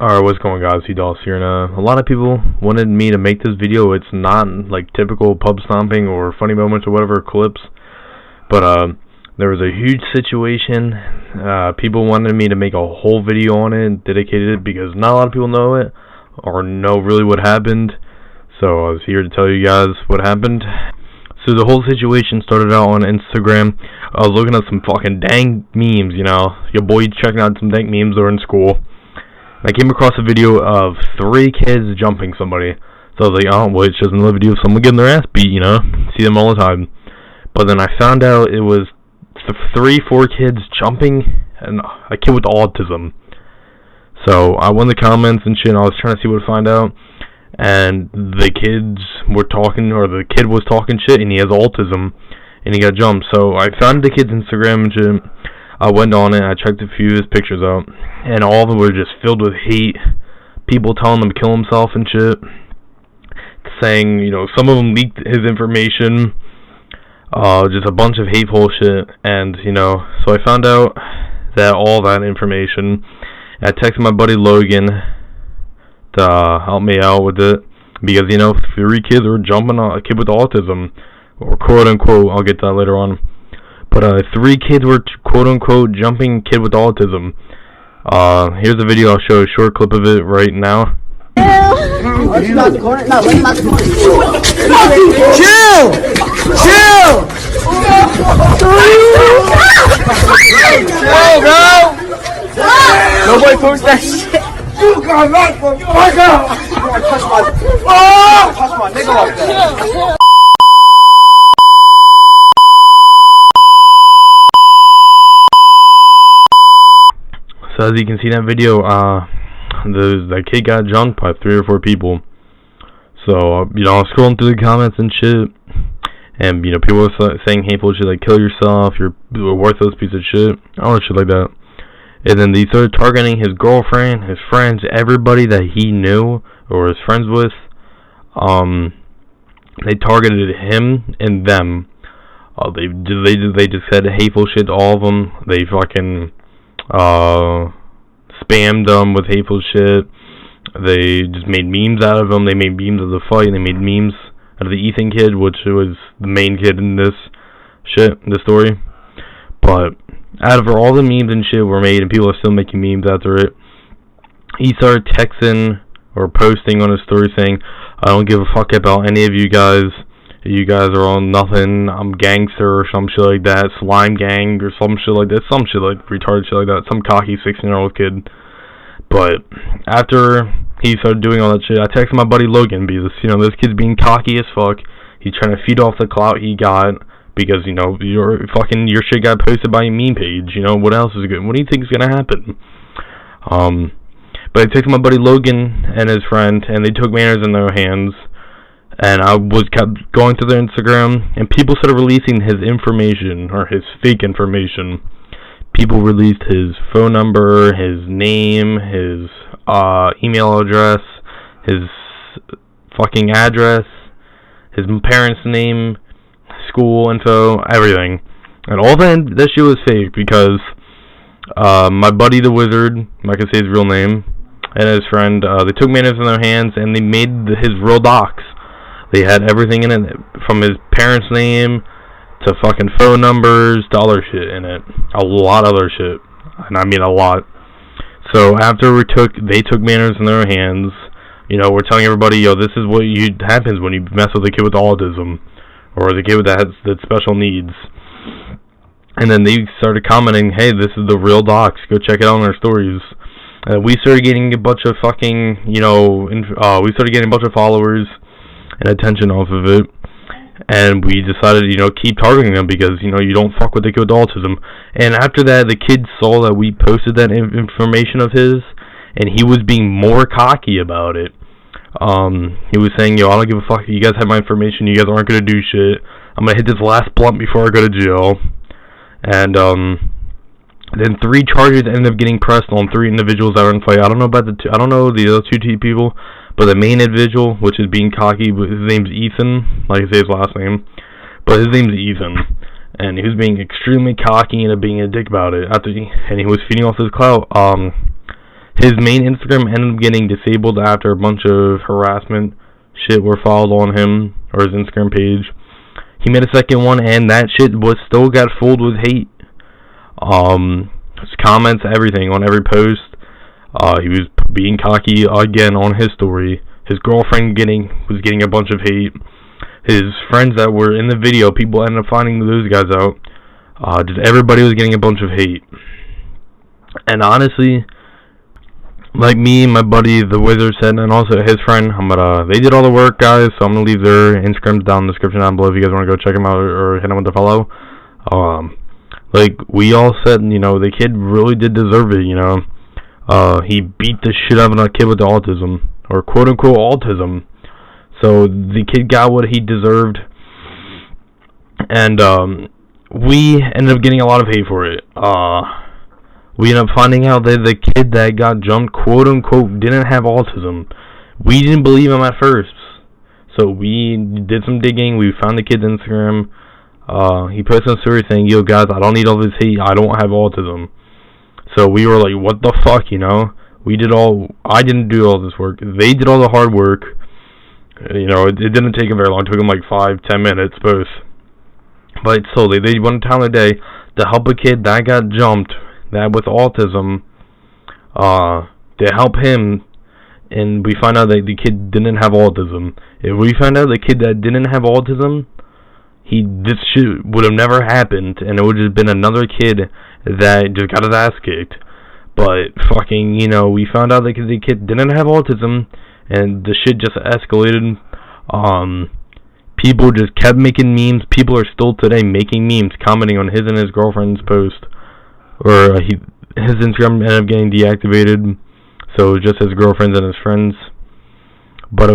Alright, what's going on, guys? CTOS here, and a lot of people wanted me to make this video. It's not like typical pub stomping or funny moments or whatever clips, but there was a huge situation. People wanted me to make a whole video on it, dedicated it, because not a lot of people know it or know really what happened. So I was here to tell you guys what happened. So the whole situation started out on Instagram. I was looking at some fucking dang memes, you know. Your boy checking out some dang memes during school. I came across a video of 3 kids jumping somebody. So I was like, oh, well, it's just another video of someone getting their ass beat, you know? See them all the time. But then I found out it was 3-4 kids jumping and a kid with autism. So I went in the comments and shit, and I was trying to see what to find out. And the kids were talking, or the kid was talking shit, and he has autism, and he got jumped. So I found the kid's Instagram and shit. I went on it, I checked a few of his pictures out, and all of them were just filled with hate. People telling him to kill himself and shit. Saying, you know, some of them leaked his information. Just a bunch of hateful shit. And, you know, so I found out that all that information. I texted my buddy Logan to help me out with it. Because, you know, 3 kids were jumping on a kid with autism. Or quote unquote, I'll get to that later on. But 3 kids were quote-unquote jumping kid with autism. Here's the video. I'll show a short clip of it right now. Chill! Chill! Chill, bro! Nobody post that shit! You got locked the fuck up! Touch my nigga like that. So as you can see in that video, the kid got jumped by 3 or 4 people. So, you know, I was scrolling through the comments and shit, and, you know, people were saying hateful shit like, kill yourself, you're a worthless piece of shit, all that shit like that. And then they started targeting his girlfriend, his friends, everybody that he knew or was friends with. They targeted him and them. They just said hateful shit to all of them. They fucking spammed them with hateful shit. They just made memes out of them. They made memes of the fight. They made memes out of the Ethan kid, which was the main kid in this story. But out of all the memes and shit were made, and people are still making memes after it, he started texting or posting on his story saying, I don't give a fuck about any of you guys. You guys are on nothing. I'm gangster or some shit like that. Slime gang or some shit like that. Some shit like retarded shit like that. Some cocky 16-year-old kid. But after he started doing all that shit, I texted my buddy Logan because, you know, this kid's being cocky as fuck. He's trying to feed off the clout he got because, you know, your shit got posted by a meme page. You know, what else is good? What do you think is gonna happen? But I texted my buddy Logan and his friend, and they took matters in their hands. And I kept going to their Instagram, and people started releasing his information, or his fake information. People released his phone number, his name, his email address, his fucking address, his parents' name, school info, everything. And all that shit was fake because my buddy the Wizard, I can say his real name, and his friend, they took matters in their hands, and they made his real docs. They had everything in it, from his parents' name to fucking phone numbers to other shit in it. A lot of other shit. And I mean a lot. So after they took matters in their hands, you know, we're telling everybody, yo, this is what happens when you mess with a kid with autism. Or the kid that has special needs. And then they started commenting, hey, this is the real docs. Go check it out on our stories. We started getting a bunch of fucking, you know, we started getting a bunch of followers and attention off of it, and we decided, you know, keep targeting them because, you know, you don't fuck with the kid with autism. And after that, the kid saw that we posted that information of his, and he was being more cocky about it. He was saying, yo, I don't give a fuck, you guys have my information, you guys aren't gonna do shit, I'm gonna hit this last blunt before I go to jail. And then 3 charges ended up getting pressed on 3 individuals that were in fight. I don't know about I don't know the other 2 people, but the main individual, which is being cocky, his name's Ethan, like I say his last name, but his name's Ethan, and he was being extremely cocky and being a dick about it. And he was feeding off his clout. His main Instagram ended up getting disabled after a bunch of harassment shit were filed on him, or his Instagram page. He made a second one, and that shit was still got filled with hate. His comments, everything, on every post. He was being cocky again on his story. His girlfriend was getting a bunch of hate. His friends that were in the video, people ended up finding those guys out. Just everybody was getting a bunch of hate. And honestly, like me, my buddy, the Wizard said, and also his friend, they did all the work, guys, so I'm going to leave their Instagrams down in the description down below if you guys want to go check them out or hit them with a follow. Like, we all said, the kid really did deserve it, He beat the shit out of a kid with autism, or quote-unquote autism. So, the kid got what he deserved, and, we ended up getting a lot of hate for it. We ended up finding out that the kid that got jumped, quote-unquote, didn't have autism. We didn't believe him at first. So we did some digging. We found the kid's Instagram. He posted a story saying, "Yo, guys, I don't need all this hate. I don't have autism." So we were like, what the fuck, I didn't do all this work. They did all the hard work. It didn't take them very long. It took them like 5-10 minutes, both. But slowly, they went down a day to help a kid that got jumped, that with autism, to help him, and we found out that the kid didn't have autism. If we found out the kid that didn't have autism, this shit would have never happened, and it would have been another kid that just got his ass kicked. But fucking, we found out that the kid didn't have autism, and the shit just escalated. People just kept making memes. People are still today making memes, commenting on his and his girlfriend's post. Or his Instagram ended up getting deactivated, so just his girlfriends and his friends. But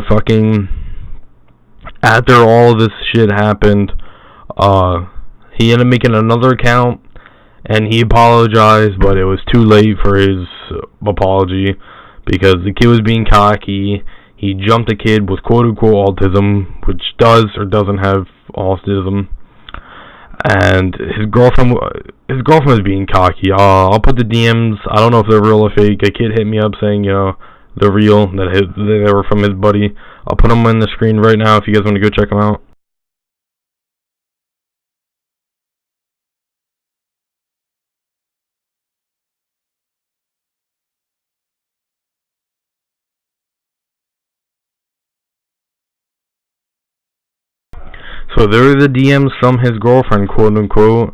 after all this shit happened, he ended up making another account, and he apologized, but it was too late for his apology, because the kid was being cocky. He jumped a kid with quote-unquote autism, which does or doesn't have autism. And his girlfriend was being cocky. I'll put the DMs. I don't know if they're real or fake. A kid hit me up saying, they're real, that they were from his buddy. I'll put them on the screen right now if you guys want to go check them out. So there are the DMs from his girlfriend, quote unquote,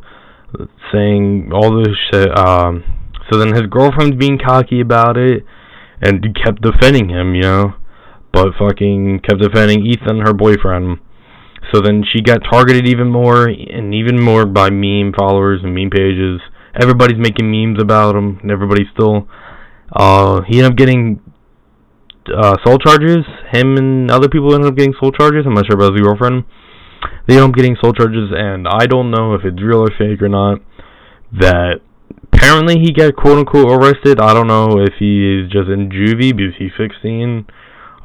saying all this shit. So then his girlfriend's being cocky about it, and kept defending him, but fucking kept defending Ethan, her boyfriend. So then she got targeted even more by meme followers and meme pages. Everybody's making memes about him, and everybody's still. He ended up getting soul charges. Him and other people ended up getting soul charges. I'm not sure about his girlfriend. They end up getting soul charges, and I don't know if it's real or fake or not. That apparently he got quote-unquote arrested. I don't know if he is just in juvie because he's 16.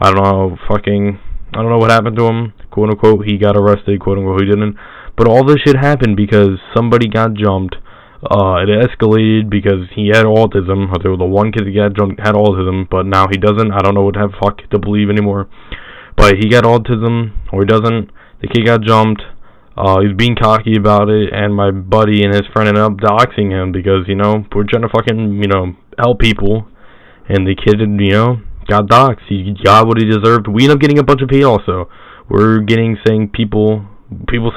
I don't know what happened to him. Quote-unquote, he got arrested. Quote-unquote, he didn't. But all this shit happened because somebody got jumped. It escalated because he had autism. There was the one kid that got jumped had autism, but now he doesn't. I don't know what the fuck to believe anymore. But he got autism, or he doesn't. The kid got jumped. He's being cocky about it, and my buddy and his friend ended up doxing him because, we're trying to fucking, help people, and the kid, got doxed. He got what he deserved. We ended up getting a bunch of hate also. We're saying people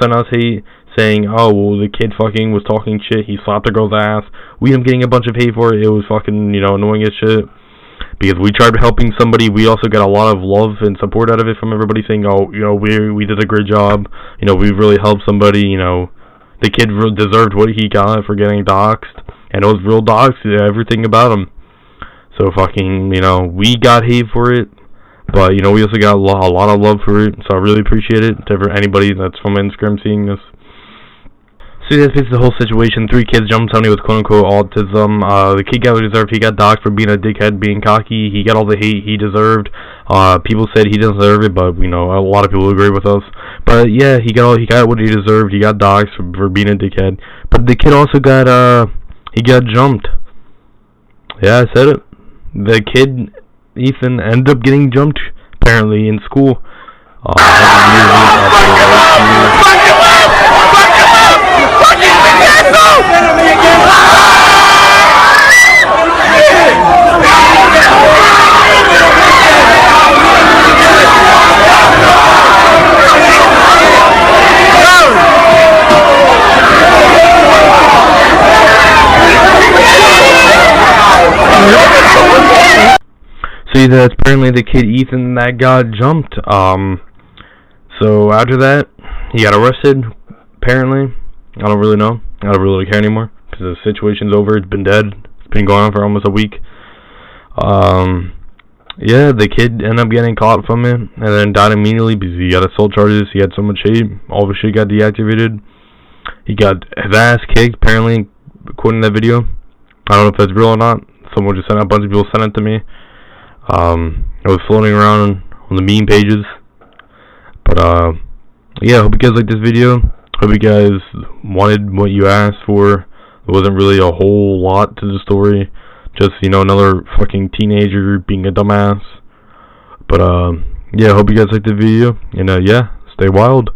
sent us hate, saying, oh, well, the kid fucking was talking shit, he slapped the girl's ass. We ended up getting a bunch of hate for it. It was fucking, annoying as shit. Because we tried helping somebody, we also got a lot of love and support out of it from everybody saying, oh, we did a great job. We really helped somebody. The kid deserved what he got for getting doxxed. And it was real doxxed, everything about him. So fucking, we got hate for it. But, we also got a lot of love for it. So I really appreciate it to anybody that's from Instagram seeing this. So that's basically the whole situation. 3 kids jumped somebody with quote-unquote autism. The kid got what he deserved. He got doxxed for being a dickhead, being cocky. He got all the hate he deserved. People said he didn't deserve it, but, a lot of people agree with us. But, yeah, he got what he deserved. He got doxxed for being a dickhead. But the kid also got jumped. Yeah, I said it. the kid Ethan ended up getting jumped apparently in school. So that's apparently the kid Ethan that got jumped. So after that, he got arrested. Apparently, I don't really know. I don't really care anymore because the situation's over. It's been dead. It's been going on for almost a week. Yeah, the kid ended up getting caught from it and then died immediately because he got assault charges. He had so much hate. All of his shit got deactivated. He got his ass kicked. Apparently, according to that video, I don't know if that's real or not. Someone just sent a bunch of people sent it to me. It was floating around on the meme pages. But yeah, hope you guys liked this video. Hope you guys wanted what you asked for. There wasn't really a whole lot to the story. Just, you know, another fucking teenager being a dumbass. But yeah, hope you guys liked the video. And yeah, stay wild.